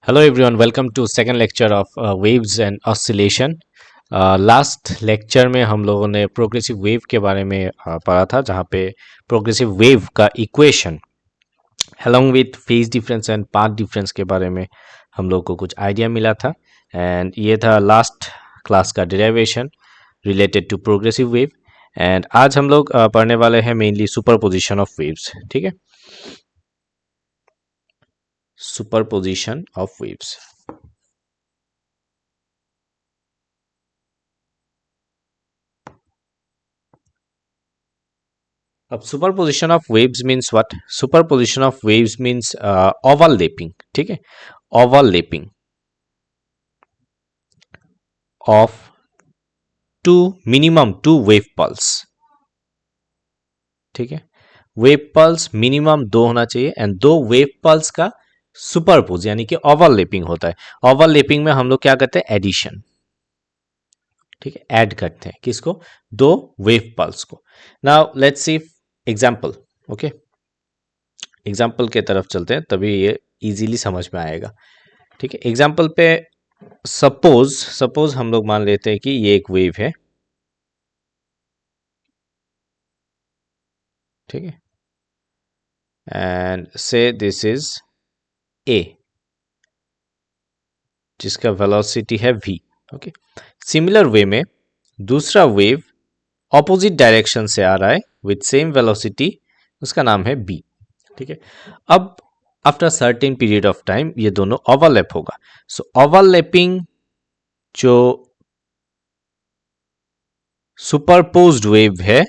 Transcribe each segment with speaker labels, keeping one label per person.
Speaker 1: Hello everyone, welcome to second lecture of waves and oscillation. Last lecture में हम लोगों ने प्रोग्रेसिव वेव के बारे में पढ़ा था, जहाँ पे प्रोग्रेसिव वेव का equation along with phase difference and path difference के बारे में हम लोग को कुछ आइडिया मिला था। एंड ये था लास्ट क्लास का derivation related to progressive wave. And आज हम लोग पढ़ने वाले हैं मेनली सुपरपोजिशन ऑफ वेव्स। ठीक है, सुपरपोजिशन ऑफ वेव्स। अब superposition of waves means what? Superposition of waves means overlapping. ठीक है, overlapping of minimum two wave pulse. ठीक है, वेव पल्स मिनिमम दो होना चाहिए एंड दो वेव पल्स का सुपरपोज यानी कि ओवरलैपिंग होता है। ओवरलैपिंग में हम लोग क्या करते हैं? एडिशन। ठीक है, ऐड करते हैं किसको? दो वेव पल्स को। Now let's see example. Okay, example के तरफ चलते हैं, तभी ये इजीली समझ में आएगा। ठीक है, एग्जाम्पल पे सपोज हम लोग मान लेते हैं कि ये एक वेव है। ठीक है, एंड से दिस इज ए जिसका वेलोसिटी है v। ओके, सिमिलर वे में दूसरा वेव ऑपोजिट डायरेक्शन से आ रहा है विथ सेम वेलोसिटी, उसका नाम है b। ठीक है, अब after certain period of time ये दोनों ओवरलैप होगा। सो ओवरलैपिंग जो सुपरपोज्ड वेव है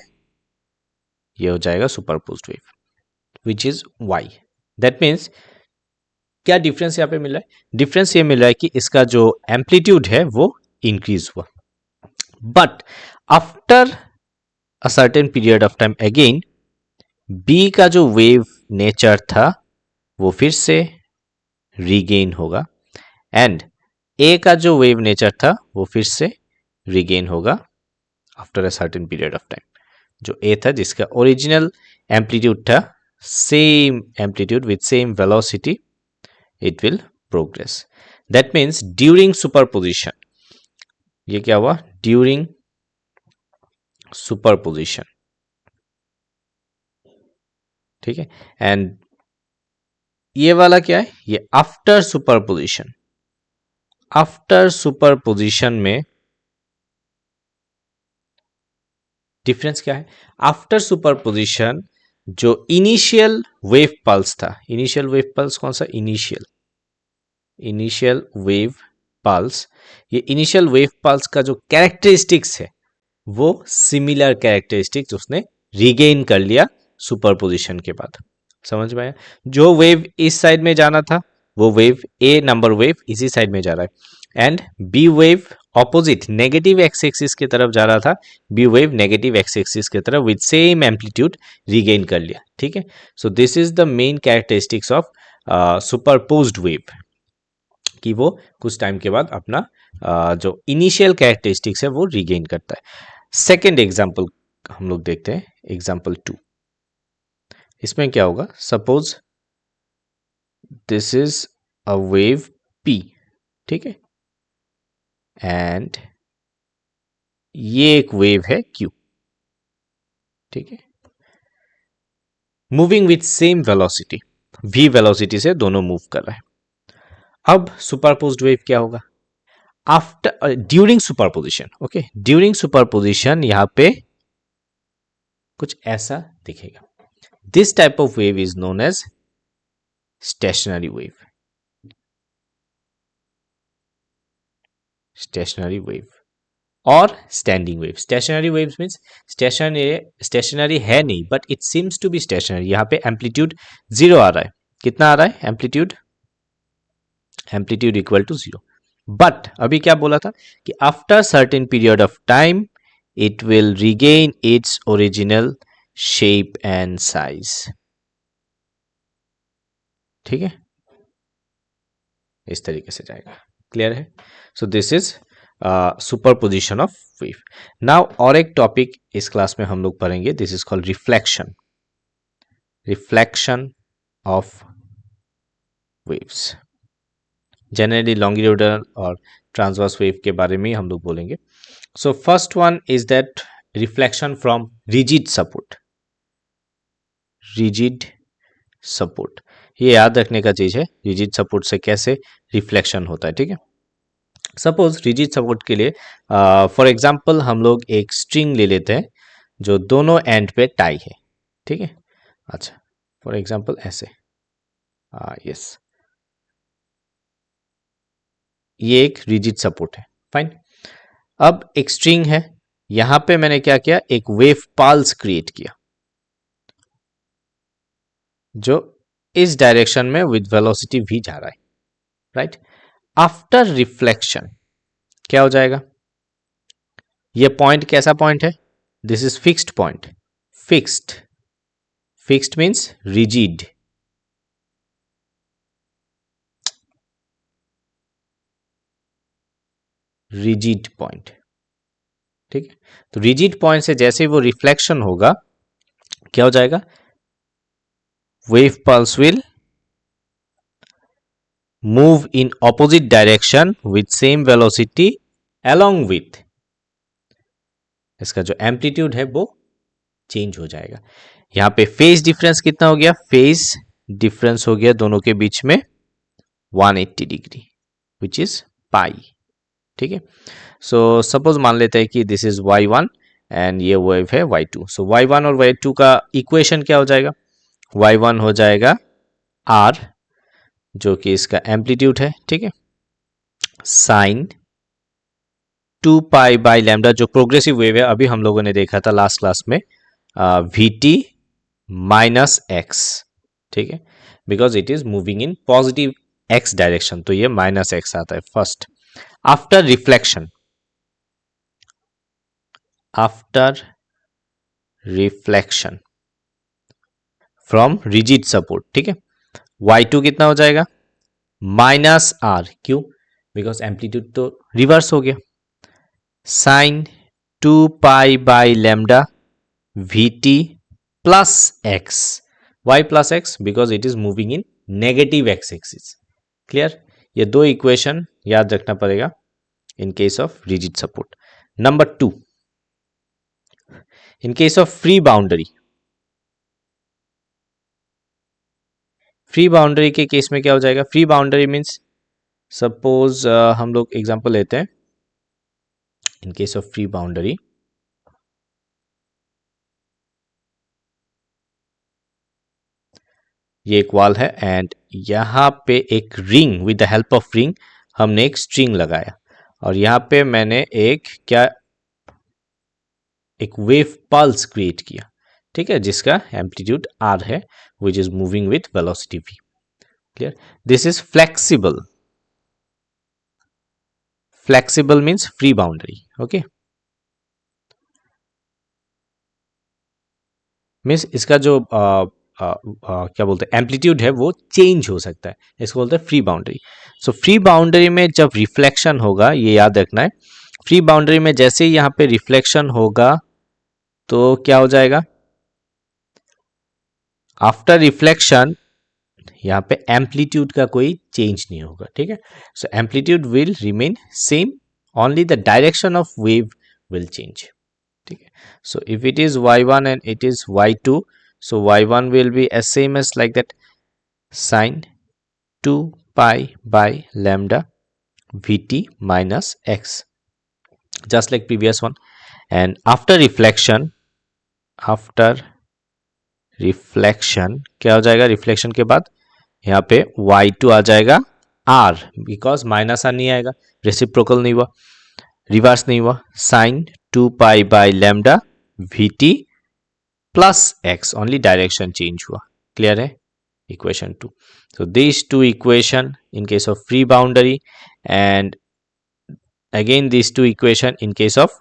Speaker 1: ये हो जाएगा superposed wave which is y। That means क्या डिफरेंस यहाँ पे मिल रहा है? डिफरेंस ये मिल रहा है कि इसका जो एम्पलीट्यूड है वो इंक्रीज हुआ, but after a certain period of time again b का जो वेव नेचर था वो फिर से रीगेन होगा एंड a का जो वेव नेचर था वो फिर से रीगेन होगा after a certain period of time. जो a था जिसका ओरिजिनल एम्पलीट्यूड था, same amplitude with same velocity, it will progress. That means during superposition, ये क्या हुआ? during superposition। ठीक है, एंड ये वाला क्या है? ये आफ्टर सुपरपोजिशन। आफ्टर सुपरपोजिशन में डिफरेंस क्या है? आफ्टर सुपरपोजिशन जो इनिशियल वेव पल्स था, इनिशियल वेव पल्स कौन सा? इनिशियल वेव पल्स, ये इनिशियल वेव पल्स का जो कैरेक्टरिस्टिक्स है वो सिमिलर कैरेक्टरिस्टिक्स उसने रिगेन कर लिया सुपरपोजिशन के बाद। समझ में आया? जो वेव इस साइड में जाना था वो वेव ए नंबर वेव इसी साइड में जा रहा है and B wave opposite negative X axis की तरफ जा रहा था, B wave negative X axis की तरफ विद सेम एम्पलीट्यूड रिगेन कर लिया। ठीक है, so this is the main characteristics of superposed wave कि वो कुछ टाइम के बाद अपना जो इनिशियल कैरेक्टरिस्टिक्स है वो रिगेन करता है। सेकेंड एग्जाम्पल हम लोग देखते हैं, एग्जाम्पल 2। इसमें क्या होगा? Suppose this is a wave P। ठीक है, एंड ये एक वेव है Q। ठीक है, moving with same velocity, v velocity से दोनों मूव कर रहा है। अब सुपरपोज्ड वेव क्या होगा? After during superposition. Okay, during superposition यहां पे कुछ ऐसा दिखेगा। This type of wave is known as stationary wave. Stationary wave और standing wave. Stationary waves means stationary है नहीं but it seems to be stationary. यहां पे एम्पलीट्यूड जीरो आ रहा है। कितना आ रहा है amplitude? Amplitude equal to zero. But अभी क्या बोला था कि after certain period of time it will regain its original shape and size. ठीक है, इस तरीके से जाएगा। क्लियर है? So this is superposition of wave. Now और एक टॉपिक इस क्लास में हम लोग पढ़ेंगे, this is called reflection. Reflection of waves. Generally longitudinal और ट्रांसवर्स वेव के बारे में हम लोग बोलेंगे. So first one is that reflection from rigid support. Rigid support, ये याद रखने का चीज है, रिजिड सपोर्ट से कैसे रिफ्लेक्शन होता है. ठीक है, सपोज रिजिड सपोर्ट के लिए फॉर एग्जांपल हम लोग एक स्ट्रिंग ले लेते हैं जो दोनों एंड पे टाई है. ठीक है, अच्छा फॉर एग्जांपल ऐसे, यस, ये एक रिजिड सपोर्ट है. फाइन, अब एक स्ट्रिंग है, यहां पे मैंने क्या किया, एक वेव पल्स क्रिएट किया जो इस डायरेक्शन में विद वेलोसिटी v जा रहा है. राइट, आफ्टर रिफ्लेक्शन क्या हो जाएगा, ये पॉइंट कैसा पॉइंट है, this is fixed point. Fixed, fixed means rigid. Rigid point. ठीक है, तो रिजिड पॉइंट से जैसे वो रिफ्लेक्शन होगा क्या हो जाएगा, wave pulse will move in opposite direction with same velocity along with, इसका जो एम्पलीट्यूड है वो चेंज हो जाएगा. यहां पे फेज डिफरेंस कितना हो गया, फेज डिफरेंस हो गया दोनों के बीच में 180 डिग्री विच इज पाई. ठीक है, सो सपोज मान लेते हैं कि दिस इज y1 एंड ये वेव है y2. सो y1 और y2 का इक्वेशन क्या हो जाएगा, y1 हो जाएगा r जो कि इसका एम्पलीट्यूड है. ठीक है, साइन 2 पाई बाई लैम्डा जो प्रोग्रेसिव वेव है, अभी हम लोगों ने देखा था लास्ट क्लास में, vt माइनस x. ठीक है, because it is moving in positive x direction, तो ये माइनस x आता है. First, after reflection, after reflection from rigid support. ठीक है, y2 कितना हो जाएगा, माइनस r. क्यों, बिकॉज एम्पलीट्यूड तो रिवर्स हो गया. Sine 2 pi by lambda vt plus x. y plus x because it is moving in negative x axis. Clear, ये दो इक्वेशन याद रखना पड़ेगा इन case of rigid support. Number 2, in case of free boundary, free boundary के case में क्या हो जाएगा, फ्री बाउंड्री मीन्स सपोज हम लोग एग्जांपल लेते हैं. इन केस ऑफ फ्री बाउंड्री, ये एक वॉल है एंड यहां पे एक ring, with the help of ring हमने एक स्ट्रिंग लगाया और यहां पे मैंने एक क्या, एक वेव पल्स क्रिएट किया. ठीक है, जिसका एम्पलीट्यूड r है which is moving with velocity v. Clear, this is flexible. Flexible means free boundary. Okay, means इसका जो क्या बोलते हैं एम्पलीट्यूड है वो चेंज हो सकता है, इसको बोलते हैं free boundary. So free boundary में जब रिफ्लेक्शन होगा, ये याद रखना है, फ्री बाउंड्री में जैसे ही यहाँ पे रिफ्लेक्शन होगा तो क्या हो जाएगा, आफ्टर रिफ्लेक्शन यहाँ पे एम्पलीट्यूड का कोई चेंज नहीं होगा. ठीक है, so amplitude will remain same, only the direction of wave will change. ठीक है, so if it is y1 and it is y2, so y1 will be as same as like that, sine 2 pi by lambda vt minus x, just like previous one. And after reflection, after reflection क्या हो जाएगा, reflection के बाद यहाँ पे y2 आ जाएगा r, because minus r नहीं आएगा, रेसिप्रोकल नहीं हुआ, रिवर्स नहीं हुआ. Sine 2 pi by lambda vt plus x, only direction change हुआ. क्लियर है, equation 2. So this two equation in case of free boundary and again this two equation in case of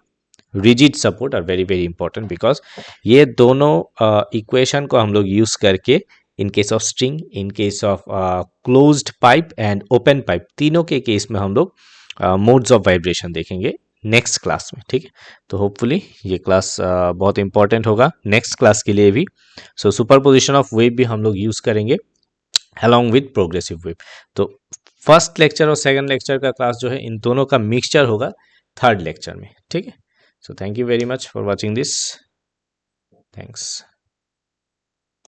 Speaker 1: rigid support are very very important, because ये दोनों equation को हम लोग use करके in case of string, in case of closed pipe and open pipe, तीनों के case में हम लोग मोड्स ऑफ वाइब्रेशन देखेंगे नेक्स्ट क्लास में. ठीक है, तो होपफुली ये क्लास बहुत इंपॉर्टेंट होगा नेक्स्ट क्लास के लिए भी. सो सुपरपोजिशन ऑफ वेव भी हम लोग यूज करेंगे along with प्रोग्रेसिव वेव. तो फर्स्ट लेक्चर और सेकंड लेक्चर का क्लास जो है इन दोनों का मिक्सचर होगा थर्ड लेक्चर में, ठीक है। So thank you very much for watching this, thanks.